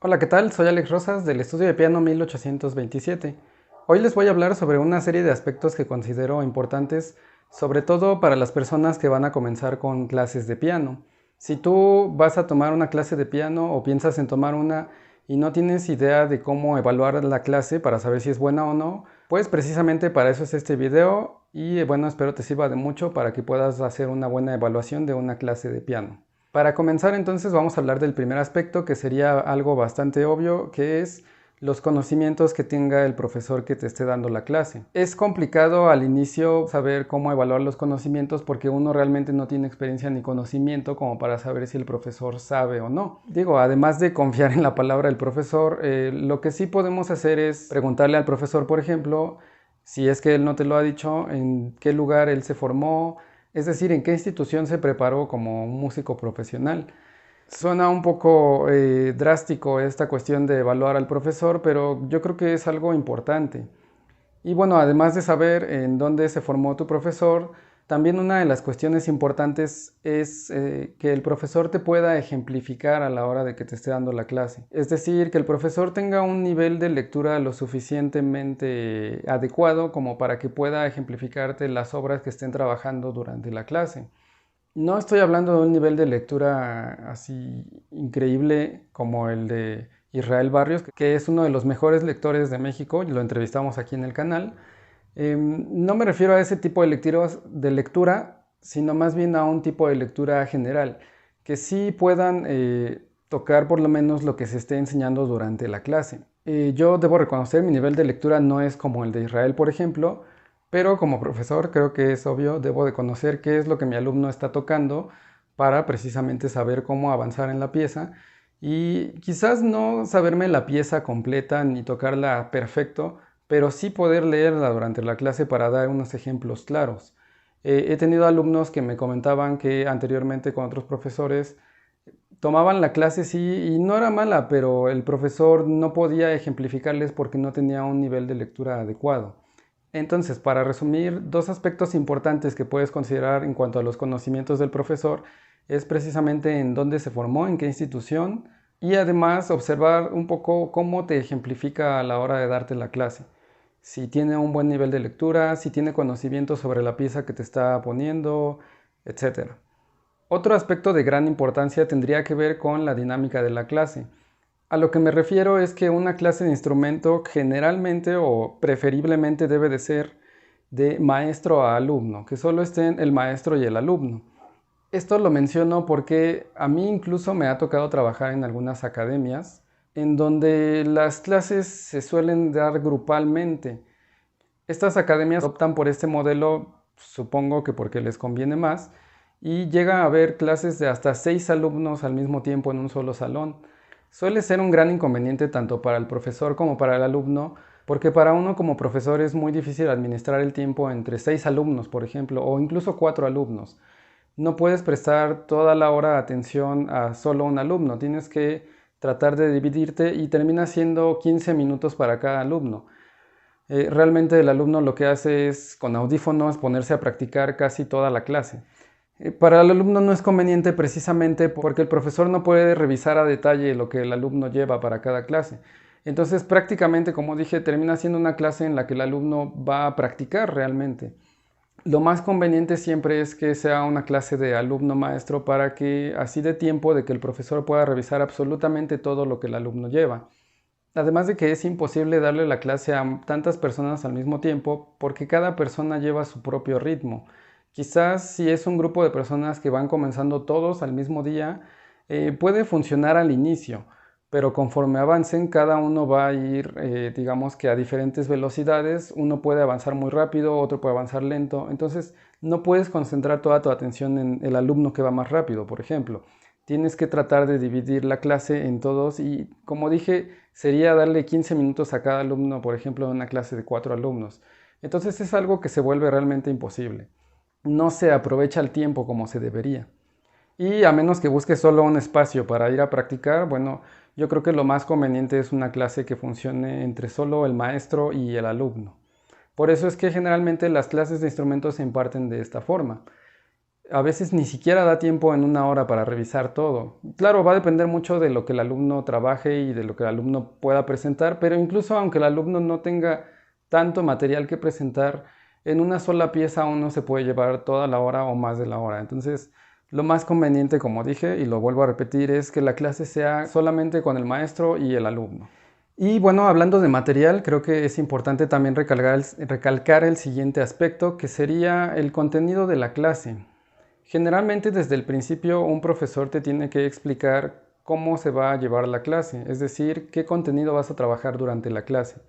Hola, ¿qué tal? Soy Alex Rosas del estudio de piano 1827. Hoy les voy a hablar sobre una serie de aspectos que considero importantes, sobre todo para las personas que van a comenzar con clases de piano. Si tú vas a tomar una clase de piano o piensas en tomar una y no tienes idea de cómo evaluar la clase para saber si es buena o no, pues precisamente para eso es este video y bueno, espero te sirva de mucho para que puedas hacer una buena evaluación de una clase de piano. Para comenzar entonces vamos a hablar del primer aspecto, que sería algo bastante obvio, que es los conocimientos que tenga el profesor que te esté dando la clase. Es complicado al inicio saber cómo evaluar los conocimientos porque uno realmente no tiene experiencia ni conocimiento como para saber si el profesor sabe o no. Digo, además de confiar en la palabra del profesor, lo que sí podemos hacer es preguntarle al profesor, por ejemplo, si es que él no te lo ha dicho, en qué lugar él se formó, es decir, ¿en qué institución se preparó como un músico profesional? Suena un poco drástico esta cuestión de evaluar al profesor, pero yo creo que es algo importante. Y bueno, además de saber en dónde se formó tu profesor, también una de las cuestiones importantes es que el profesor te pueda ejemplificar a la hora de que te esté dando la clase. Es decir, que el profesor tenga un nivel de lectura lo suficientemente adecuado como para que pueda ejemplificarte las obras que estén trabajando durante la clase. No estoy hablando de un nivel de lectura así increíble como el de Israel Barrios, que es uno de los mejores lectores de México, y lo entrevistamos aquí en el canal. No me refiero a ese tipo de lectura, sino más bien a un tipo de lectura general, que sí puedan tocar por lo menos lo que se esté enseñando durante la clase. Yo debo reconocer, mi nivel de lectura no es como el de Israel, por ejemplo, pero como profesor creo que es obvio, debo de conocer qué es lo que mi alumno está tocando para precisamente saber cómo avanzar en la pieza y quizás no saberme la pieza completa ni tocarla perfecto, pero sí poder leerla durante la clase para dar unos ejemplos claros. He tenido alumnos que me comentaban que anteriormente con otros profesores tomaban la clase sí y no era mala, pero el profesor no podía ejemplificarles porque no tenía un nivel de lectura adecuado. Entonces, para resumir, dos aspectos importantes que puedes considerar en cuanto a los conocimientos del profesor es precisamente en dónde se formó, en qué institución y además observar un poco cómo te ejemplifica a la hora de darte la clase. Si tiene un buen nivel de lectura, si tiene conocimiento sobre la pieza que te está poniendo, etcétera. Otro aspecto de gran importancia tendría que ver con la dinámica de la clase. A lo que me refiero es que una clase de instrumento generalmente o preferiblemente debe de ser de maestro a alumno, que solo estén el maestro y el alumno. Esto lo menciono porque a mí incluso me ha tocado trabajar en algunas academias en donde las clases se suelen dar grupalmente. Estas academias optan por este modelo, supongo que porque les conviene más, y llega a haber clases de hasta 6 alumnos al mismo tiempo en un solo salón. Suele ser un gran inconveniente tanto para el profesor como para el alumno, porque para uno como profesor es muy difícil administrar el tiempo entre 6 alumnos, por ejemplo, o incluso 4 alumnos. No puedes prestar toda la hora atención a solo un alumno, tienes que tratar de dividirte y termina siendo 15 minutos para cada alumno. Realmente el alumno lo que hace es con audífonos ponerse a practicar casi toda la clase. Para el alumno no es conveniente precisamente porque el profesor no puede revisar a detalle lo que el alumno lleva para cada clase. Entonces prácticamente, como dije, termina siendo una clase en la que el alumno va a practicar realmente. Lo más conveniente siempre es que sea una clase de alumno-maestro para que así dé tiempo de que el profesor pueda revisar absolutamente todo lo que el alumno lleva. Además de que es imposible darle la clase a tantas personas al mismo tiempo porque cada persona lleva su propio ritmo. Quizás si es un grupo de personas que van comenzando todos al mismo día, puede funcionar al inicio, pero conforme avancen cada uno va a ir, digamos que a diferentes velocidades. Uno puede avanzar muy rápido, otro puede avanzar lento, entonces no puedes concentrar toda tu atención en el alumno que va más rápido, por ejemplo. Tienes que tratar de dividir la clase en todos y, como dije, sería darle 15 minutos a cada alumno, por ejemplo, en una clase de 4 alumnos. Entonces es algo que se vuelve realmente imposible. No se aprovecha el tiempo como se debería. Y a menos que busques solo un espacio para ir a practicar, bueno, yo creo que lo más conveniente es una clase que funcione entre solo el maestro y el alumno. Por eso es que generalmente las clases de instrumentos se imparten de esta forma. A veces ni siquiera da tiempo en una hora para revisar todo. Claro, va a depender mucho de lo que el alumno trabaje y de lo que el alumno pueda presentar, pero incluso aunque el alumno no tenga tanto material que presentar, en una sola pieza uno se puede llevar toda la hora o más de la hora. Entonces, lo más conveniente, como dije, y lo vuelvo a repetir, es que la clase sea solamente con el maestro y el alumno. Y bueno, hablando de material, creo que es importante también recalcar el siguiente aspecto, que sería el contenido de la clase. Generalmente desde el principio un profesor te tiene que explicar cómo se va a llevar la clase, es decir, qué contenido vas a trabajar durante la clase.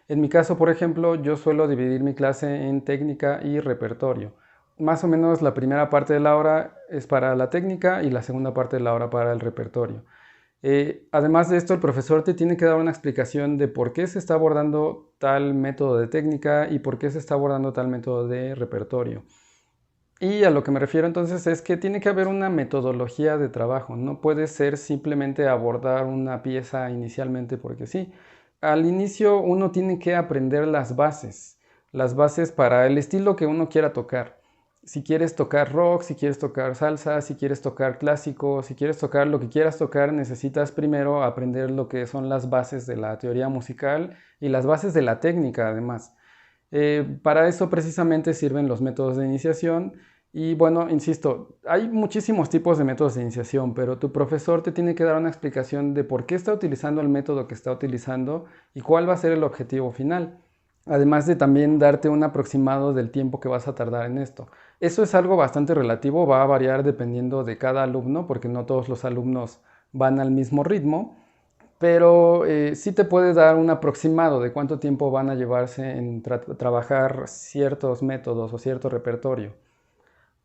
En mi caso, por ejemplo, yo suelo dividir mi clase en técnica y repertorio. Más o menos la primera parte de la hora es para la técnica y la segunda parte de la hora para el repertorio. Además de esto, el profesor te tiene que dar una explicación de por qué se está abordando tal método de técnica y por qué se está abordando tal método de repertorio. Y a lo que me refiero entonces es que tiene que haber una metodología de trabajo, no puede ser simplemente abordar una pieza inicialmente porque sí. Al inicio uno tiene que aprender las bases para el estilo que uno quiera tocar. Si quieres tocar rock, si quieres tocar salsa, si quieres tocar clásico, si quieres tocar lo que quieras tocar, necesitas primero aprender lo que son las bases de la teoría musical y las bases de la técnica además. Para eso precisamente sirven los métodos de iniciación y bueno, insisto, hay muchísimos tipos de métodos de iniciación, pero tu profesor te tiene que dar una explicación de por qué está utilizando el método que está utilizando y cuál va a ser el objetivo final. Además de también darte un aproximado del tiempo que vas a tardar en esto. Eso es algo bastante relativo, va a variar dependiendo de cada alumno, porque no todos los alumnos van al mismo ritmo, pero sí te puede dar un aproximado de cuánto tiempo van a llevarse en trabajar ciertos métodos o cierto repertorio.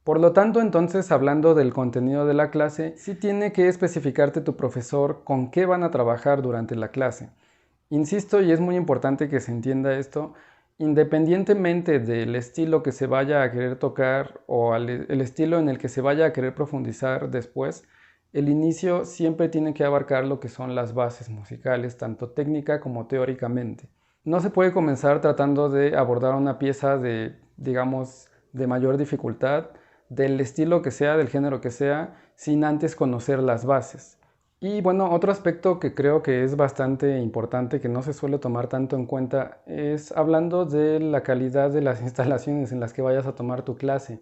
Por lo tanto, entonces, hablando del contenido de la clase, sí tiene que especificarte tu profesor con qué van a trabajar durante la clase. Insisto, y es muy importante que se entienda esto, independientemente del estilo que se vaya a querer tocar o el estilo en el que se vaya a querer profundizar después, el inicio siempre tiene que abarcar lo que son las bases musicales, tanto técnica como teóricamente. No se puede comenzar tratando de abordar una pieza de, digamos, de mayor dificultad, del estilo que sea, del género que sea, sin antes conocer las bases. Y bueno, otro aspecto que creo que es bastante importante, que no se suele tomar tanto en cuenta, es hablando de la calidad de las instalaciones en las que vayas a tomar tu clase.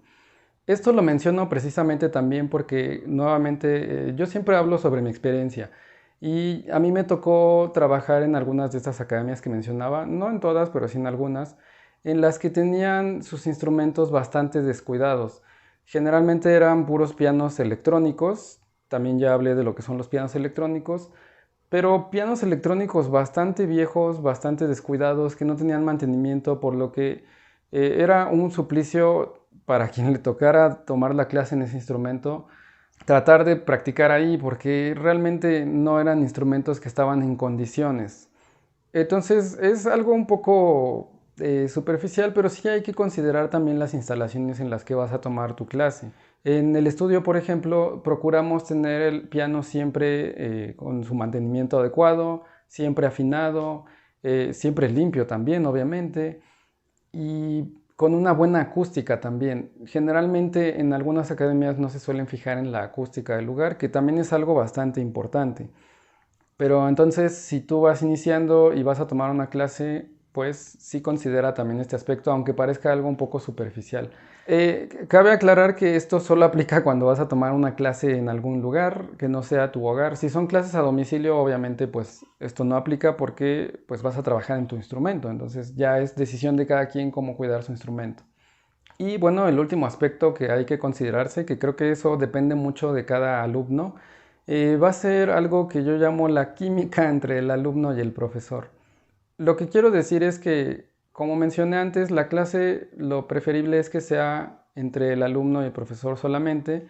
Esto lo menciono precisamente también porque nuevamente yo siempre hablo sobre mi experiencia y a mí me tocó trabajar en algunas de estas academias que mencionaba, no en todas, pero sí en algunas, en las que tenían sus instrumentos bastante descuidados. Generalmente eran puros pianos electrónicos, también ya hablé de lo que son los pianos electrónicos, pero pianos electrónicos bastante viejos, bastante descuidados, que no tenían mantenimiento, por lo que era un suplicio para quien le tocara tomar la clase en ese instrumento, tratar de practicar ahí, porque realmente no eran instrumentos que estaban en condiciones. Entonces es algo un poco superficial, pero sí hay que considerar también las instalaciones en las que vas a tomar tu clase. En el estudio, por ejemplo, procuramos tener el piano siempre con su mantenimiento adecuado, siempre afinado, siempre limpio también, obviamente, y con una buena acústica también. Generalmente en algunas academias no se suelen fijar en la acústica del lugar, que también es algo bastante importante. Pero entonces, si tú vas iniciando y vas a tomar una clase, pues sí considera también este aspecto, aunque parezca algo un poco superficial. Cabe aclarar que esto solo aplica cuando vas a tomar una clase en algún lugar que no sea tu hogar. Si son clases a domicilio, obviamente, pues esto no aplica porque pues vas a trabajar en tu instrumento. Entonces ya es decisión de cada quien cómo cuidar su instrumento. Y bueno, el último aspecto que hay que considerarse, que creo que eso depende mucho de cada alumno, va a ser algo que yo llamo la química entre el alumno y el profesor. Lo que quiero decir es que, como mencioné antes, la clase lo preferible es que sea entre el alumno y el profesor solamente.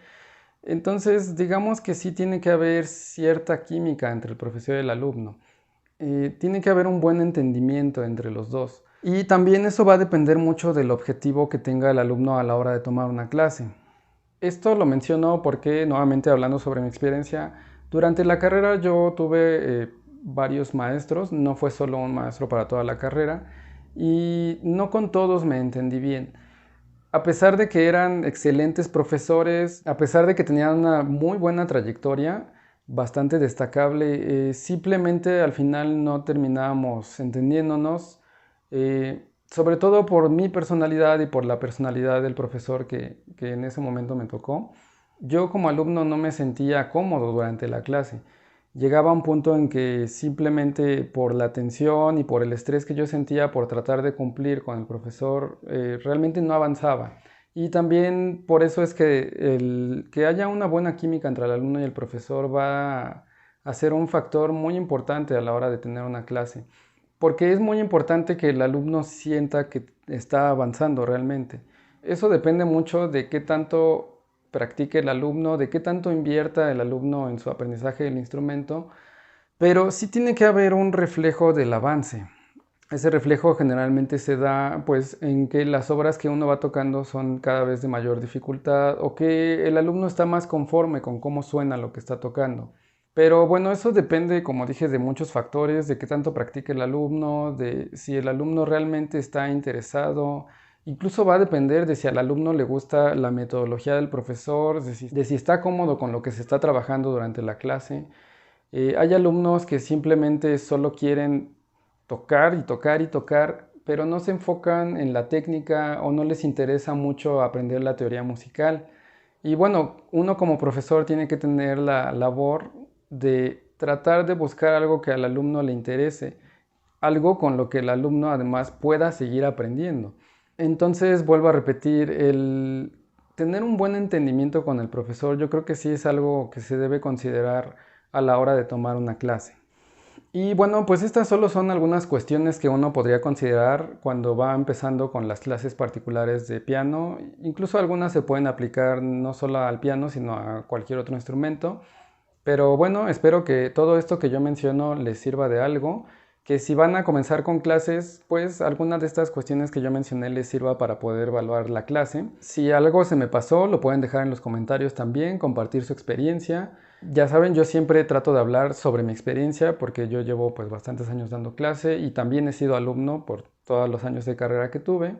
Entonces, digamos que sí tiene que haber cierta química entre el profesor y el alumno. Tiene que haber un buen entendimiento entre los dos. Y también eso va a depender mucho del objetivo que tenga el alumno a la hora de tomar una clase. Esto lo menciono porque, nuevamente hablando sobre mi experiencia, durante la carrera yo tuve varios maestros, no fue solo un maestro para toda la carrera, y no con todos me entendí bien. A pesar de que eran excelentes profesores, a pesar de que tenían una muy buena trayectoria, bastante destacable, simplemente al final no terminábamos entendiéndonos, sobre todo por mi personalidad y por la personalidad del profesor que en ese momento me tocó. Yo como alumno no me sentía cómodo durante la clase. Llegaba a un punto en que simplemente por la tensión y por el estrés que yo sentía por tratar de cumplir con el profesor, realmente no avanzaba. Y también por eso es que el que haya una buena química entre el alumno y el profesor va a ser un factor muy importante a la hora de tener una clase. Porque es muy importante que el alumno sienta que está avanzando realmente. Eso depende mucho de qué tanto practique el alumno, de qué tanto invierta el alumno en su aprendizaje del instrumento, pero sí tiene que haber un reflejo del avance. Ese reflejo generalmente se da pues en que las obras que uno va tocando son cada vez de mayor dificultad o que el alumno está más conforme con cómo suena lo que está tocando. Pero bueno, eso depende, como dije, de muchos factores, de qué tanto practique el alumno, de si el alumno realmente está interesado. Incluso va a depender de si al alumno le gusta la metodología del profesor, de si está cómodo con lo que se está trabajando durante la clase. Hay alumnos que simplemente solo quieren tocar y tocar y tocar, pero no se enfocan en la técnica o no les interesa mucho aprender la teoría musical. Y bueno, uno como profesor tiene que tener la labor de tratar de buscar algo que al alumno le interese, algo con lo que el alumno además pueda seguir aprendiendo. Entonces, vuelvo a repetir, el tener un buen entendimiento con el profesor, yo creo que sí es algo que se debe considerar a la hora de tomar una clase. Y bueno, pues estas solo son algunas cuestiones que uno podría considerar cuando va empezando con las clases particulares de piano. Incluso algunas se pueden aplicar no solo al piano, sino a cualquier otro instrumento. Pero bueno, espero que todo esto que yo menciono les sirva de algo, que si van a comenzar con clases, pues alguna de estas cuestiones que yo mencioné les sirva para poder evaluar la clase. Si algo se me pasó, lo pueden dejar en los comentarios también, compartir su experiencia. Ya saben, yo siempre trato de hablar sobre mi experiencia porque yo llevo pues bastantes años dando clase y también he sido alumno por todos los años de carrera que tuve.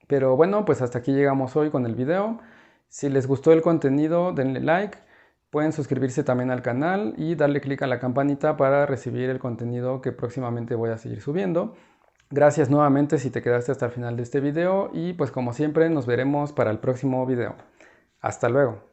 Pero bueno, pues hasta aquí llegamos hoy con el video. Si les gustó el contenido, denle like. Pueden suscribirse también al canal y darle clic a la campanita para recibir el contenido que próximamente voy a seguir subiendo. Gracias nuevamente si te quedaste hasta el final de este video y pues como siempre nos veremos para el próximo video. Hasta luego.